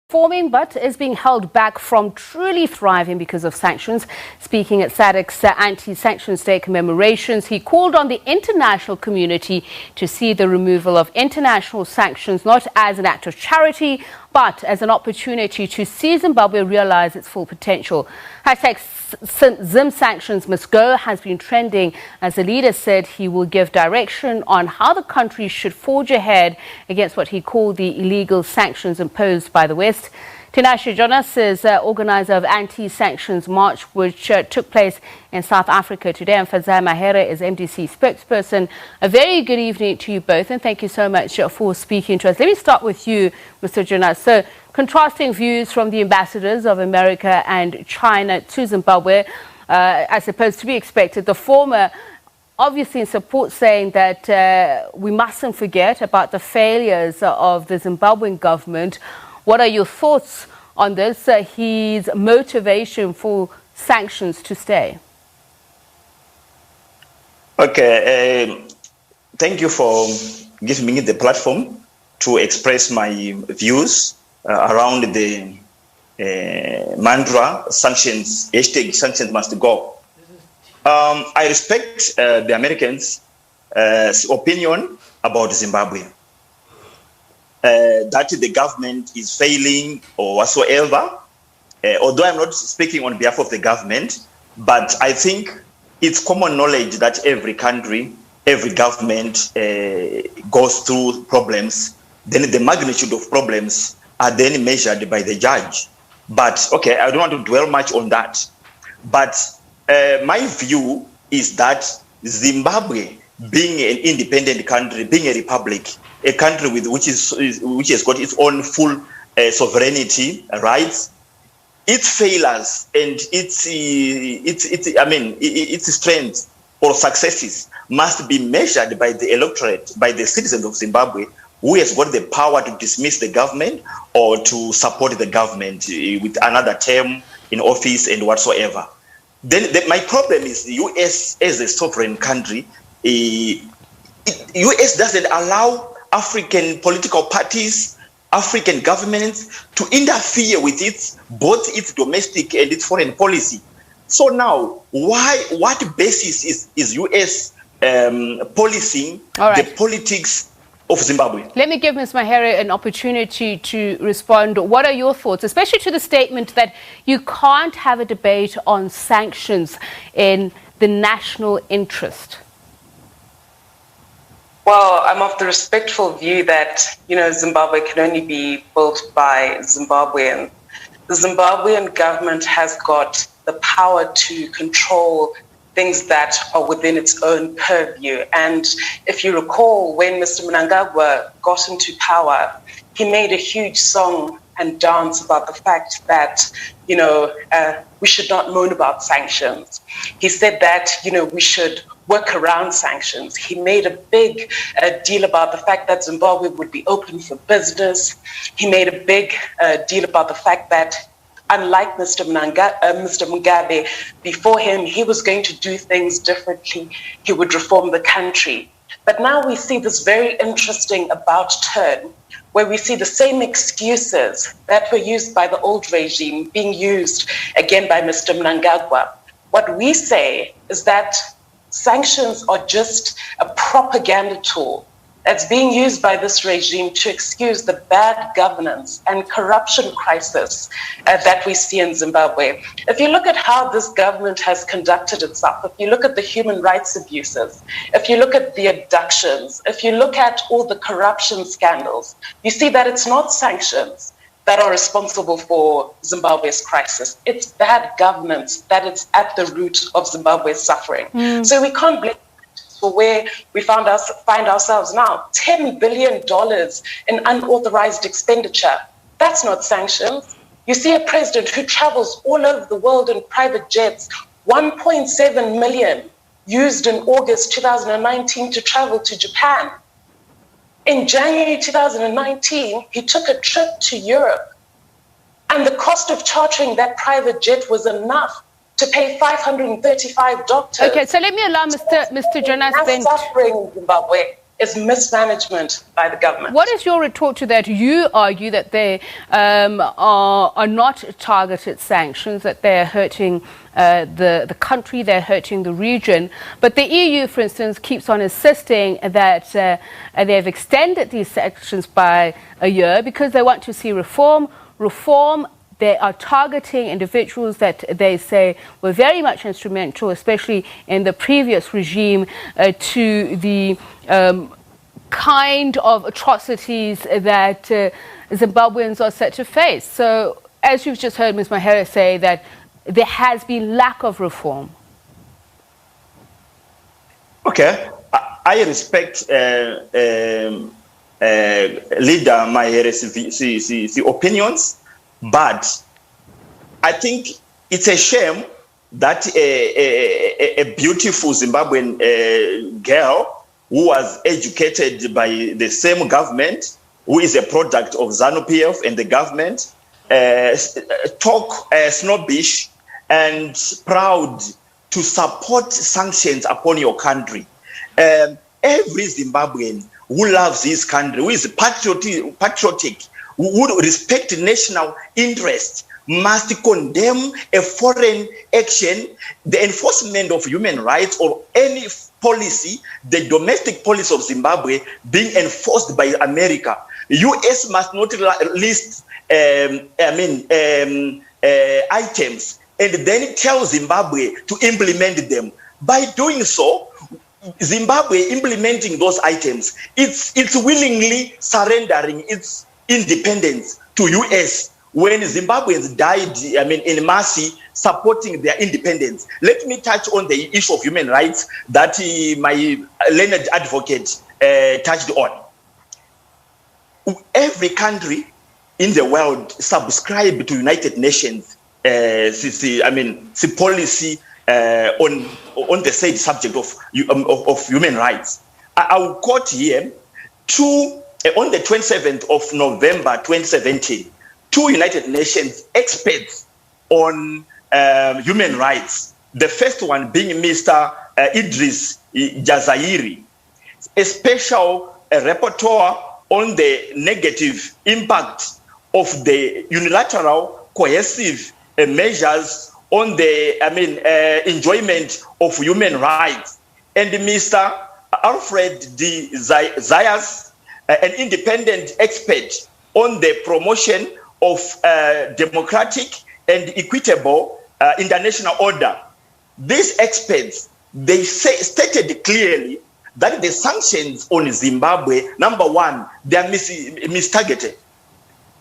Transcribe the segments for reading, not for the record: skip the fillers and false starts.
Forming, but is being held back from truly thriving because of sanctions. Speaking at SADC's anti-sanctions day commemorations, he called on the international community to see the removal of international sanctions not as an act of charity, but as an opportunity to see Zimbabwe realize its full potential. Hashtag Zim sanctions must go has been trending as the leader said he will give direction on how the country should forge ahead against what he called the illegal sanctions imposed by the West. Tinashe Jonas is organizer of anti-sanctions march, which took place in South Africa today, and Fadzayi Mahere is MDC spokesperson. A very good evening to you both, and thank you so much for speaking to us. Let me start with you, Mr. Jonas. So, contrasting views from the ambassadors of America and China to Zimbabwe, I suppose to be expected. The former obviously in support, saying that we mustn't forget about the failures of the Zimbabwean government. What are your thoughts on this, his motivation for sanctions to stay? Okay, thank you for giving me the platform to express my views around the mantra sanctions, hashtag sanctions must go. I respect the Americans' opinion about Zimbabwe. That the government is failing or whatsoever, although I'm not speaking on behalf of the government, but I think it's common knowledge that every country, every government goes through problems. Then the magnitude of problems are then measured by the judge. But okay, I don't want to dwell much on that. But my view is that Zimbabwe, being an independent country, being a republic, a country which has got its own full sovereignty rights, its failures and its strengths or successes must be measured by the electorate, by the citizens of Zimbabwe, who has got the power to dismiss the government or to support the government with another term in office and whatsoever. Then my problem is the U.S. as a sovereign country. U.S. doesn't allow African political parties, African governments to interfere with both its domestic and its foreign policy. So now, what basis is U.S. policing the politics of Zimbabwe? Let me give Ms. Mahere an opportunity to respond. What are your thoughts, especially to the statement that you can't have a debate on sanctions in the national interest? Well, I'm of the respectful view that, Zimbabwe can only be built by Zimbabweans. The Zimbabwean government has got the power to control things that are within its own purview. And if you recall, when Mr. Mnangagwa got into power, he made a huge song and dance about the fact that, we should not moan about sanctions. He said that, we should work around sanctions. He made a big deal about the fact that Zimbabwe would be open for business. He made a big deal about the fact that, unlike Mr. Mugabe, before him, he was going to do things differently. He would reform the country. But now we see this very interesting about turn, where we see the same excuses that were used by the old regime being used again by Mr. Mnangagwa. What we say is that sanctions are just a propaganda tool that's being used by this regime to excuse the bad governance and corruption crisis that we see in Zimbabwe. If you look at how this government has conducted itself, if you look at the human rights abuses, if you look at the abductions, if you look at all the corruption scandals, you see that it's not sanctions that are responsible for Zimbabwe's crisis. It's bad governance that is at the root of Zimbabwe's suffering. So we can't blame for where we find ourselves now. $10 billion in unauthorized expenditure. That's not sanctions. You see a president who travels all over the world in private jets, 1.7 million used in August 2019 to travel to Japan. In January 2019, he took a trip to Europe, and the cost of chartering that private jet was enough to pay 535 doctors. Okay, so let me allow Mr. Jonas then. Suffering in Zimbabwe. is mismanagement by the government. What is your retort to that? You argue that they are not targeted sanctions, that they're hurting the country, they're hurting the region. But the EU, for instance, keeps on insisting that they've extended these sanctions by a year because they want to see reform. They are targeting individuals that they say were very much instrumental, especially in the previous regime, to the kind of atrocities that Zimbabweans are set to face. So, as you've just heard Ms. Mahere say, that there has been lack of reform. Okay, I respect Leader Mahere's opinions. But I think it's a shame that a beautiful Zimbabwean girl who was educated by the same government, who is a product of Zanu PF and the government, talk snobbish and proud to support sanctions upon your country. Every Zimbabwean who loves his country, who is patriotic, who would respect national interest, must condemn a foreign action, the enforcement of human rights, or any policy, the domestic policy of Zimbabwe being enforced by America. US must not list items and then tell Zimbabwe to implement them. By doing so, Zimbabwe implementing those items, it's willingly surrendering its independence to US when Zimbabweans died, in mercy, supporting their independence. Let me touch on the issue of human rights that my learned advocate touched on. Every country in the world subscribe to United Nations policy on the said subject of human rights. I will quote here on the 27th of November 2017, two United Nations experts on human rights, the first one being Mr. Idris Jazairi, a special rapporteur on the negative impact of the unilateral coercive measures on the enjoyment of human rights, and Mr. Alfred D. Zayas, an independent expert on the promotion of democratic and equitable international order. These experts, they stated clearly that the sanctions on Zimbabwe, number one, they are mistargeted.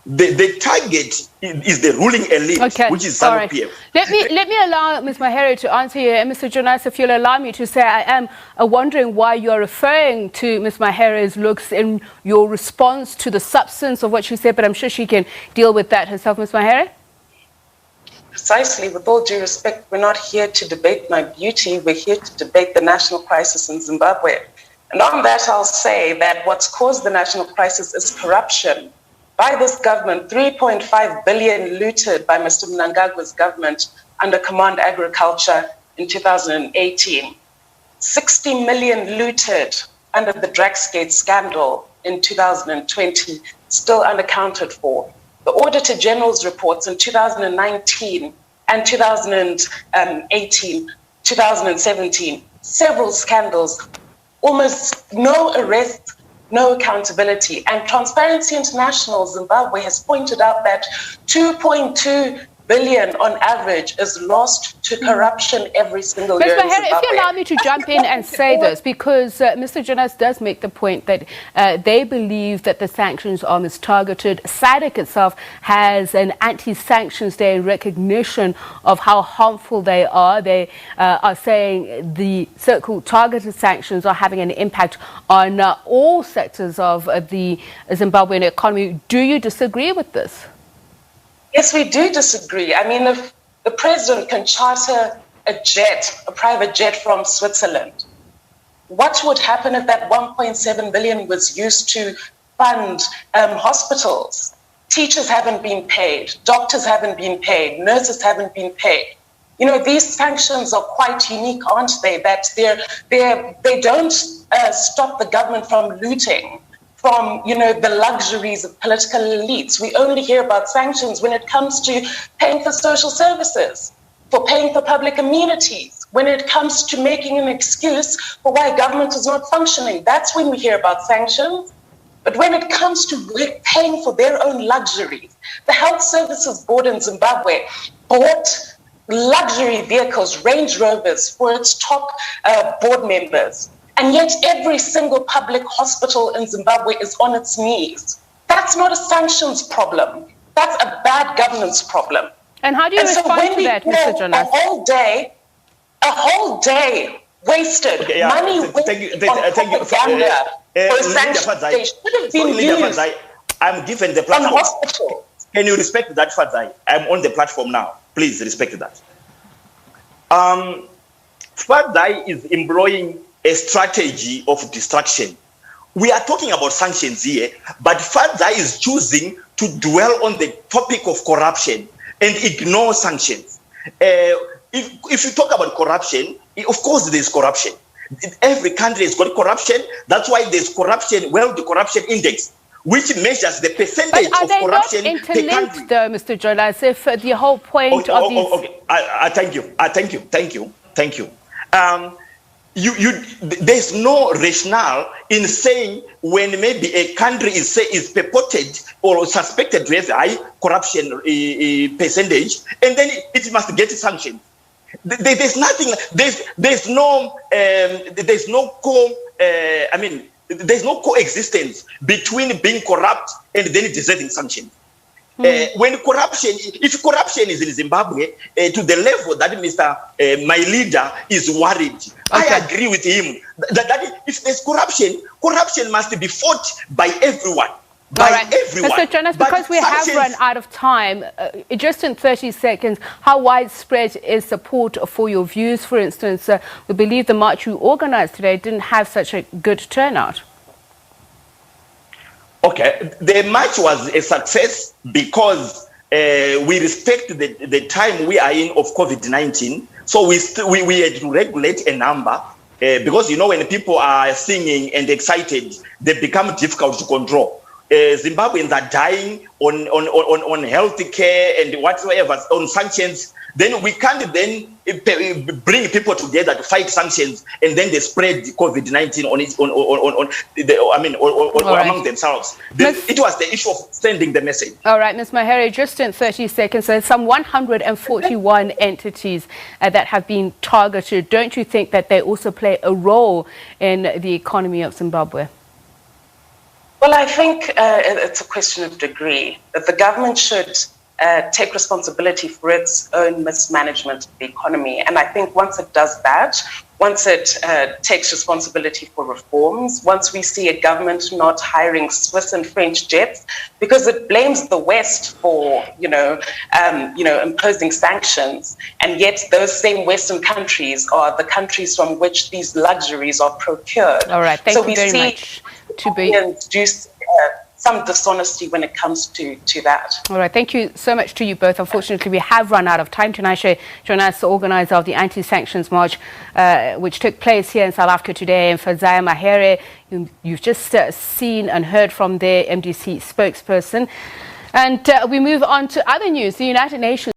The target is the ruling elite, which is Zanu PF. Let me allow Ms. Mahere to answer you. And Mr. Jonas, if you'll allow me to say, I am wondering why you're referring to Ms. Mahere's looks in your response to the substance of what she said, but I'm sure she can deal with that herself. Ms. Mahere? Precisely. With all due respect, we're not here to debate my beauty. We're here to debate the national crisis in Zimbabwe. And on that, I'll say that what's caused the national crisis is corruption. By this government, 3.5 billion looted by Mr. Mnangagwa's government under Command Agriculture in 2018. 60 million looted under the Dragsgate scandal in 2020, still unaccounted for. The Auditor General's reports in 2019 and 2018, 2017, several scandals, almost no arrests, no accountability. And Transparency International Zimbabwe has pointed out that 2.2 billion on average is lost to corruption every single year. Ms. Mahere, if you allow me to jump in and say this, because Mr. Jonas does make the point that they believe that the sanctions are mistargeted. SADC itself has an anti-sanctions day in recognition of how harmful they are. They are saying the so-called targeted sanctions are having an impact on all sectors of the Zimbabwean economy. Do you disagree with this? Yes, we do disagree. I mean, if the president can charter a private jet from Switzerland, what would happen if that 1.7 billion was used to fund hospitals? Teachers haven't been paid, doctors haven't been paid, nurses haven't been paid. You know, these sanctions are quite unique, aren't they? That they don't stop the government from looting from, the luxuries of political elites. We only hear about sanctions when it comes to paying for social services, for paying for public amenities, when it comes to making an excuse for why government is not functioning. That's when we hear about sanctions. But when it comes to paying for their own luxuries, the Health Services Board in Zimbabwe bought luxury vehicles, Range Rovers, for its top board members. And yet every single public hospital in Zimbabwe is on its knees. That's not a sanctions problem. That's a bad governance problem. And how do you respond to that, Mr. Jonas? A whole day wasted, money wasted on propaganda for sanctions. They should have been used. I'm given the platform. Can you respect that, Fadzayi? I'm on the platform now. Please respect that. Fadzayi is employing a strategy of distraction. We are talking about sanctions here, but Fadzayi is choosing to dwell on the topic of corruption and ignore sanctions. If you talk about corruption, of course there's corruption. Every country has got corruption. That's why there's corruption, the corruption index, which measures the percentage of corruption per country. Are they not interlinked, though, Mr. Jonas, if the whole point of these... Okay, thank you. There's no rationale in saying when maybe a country is purported or suspected to have a high corruption percentage, and then it must get sanctioned. There's nothing. There's no coexistence between being corrupt and then deserving sanctions. When if corruption is in Zimbabwe to the level that my leader is worried, okay. I agree with him that if there's corruption must be fought by everyone. Everyone. Mr. Jonas, because we have run out of time, just in 30 seconds, how widespread is support for your views? For instance, we believe the march you organized today didn't have such a good turnout. Okay, the march was a success because we respect the time we are in of COVID-19. So we had to regulate a number because, when people are singing and excited, they become difficult to control. Zimbabweans are dying on health care and whatsoever, on sanctions. Then we can't then bring people together to fight sanctions, and then they spread COVID-19 among themselves. It was the issue of sending the message. All right, Ms. Mahere, just in 30 seconds, there's some 141 entities that have been targeted. Don't you think that they also play a role in the economy of Zimbabwe? Well, I think it's a question of degree, that the government should take responsibility for its own mismanagement of the economy. And I think once it does that, once it takes responsibility for reforms, once we see a government not hiring Swiss and French jets because it blames the West for, imposing sanctions, and yet those same Western countries are the countries from which these luxuries are procured. All right, thank you very much. Some dishonesty when it comes to that. All right, thank you so much to you both. Unfortunately, we have run out of time. Tinashe Jonas, organizer of the anti-sanctions march, which took place here in South Africa today, and Fadzayi Mahere, you've just seen and heard from their MDC spokesperson. And we move on to other news. The United Nations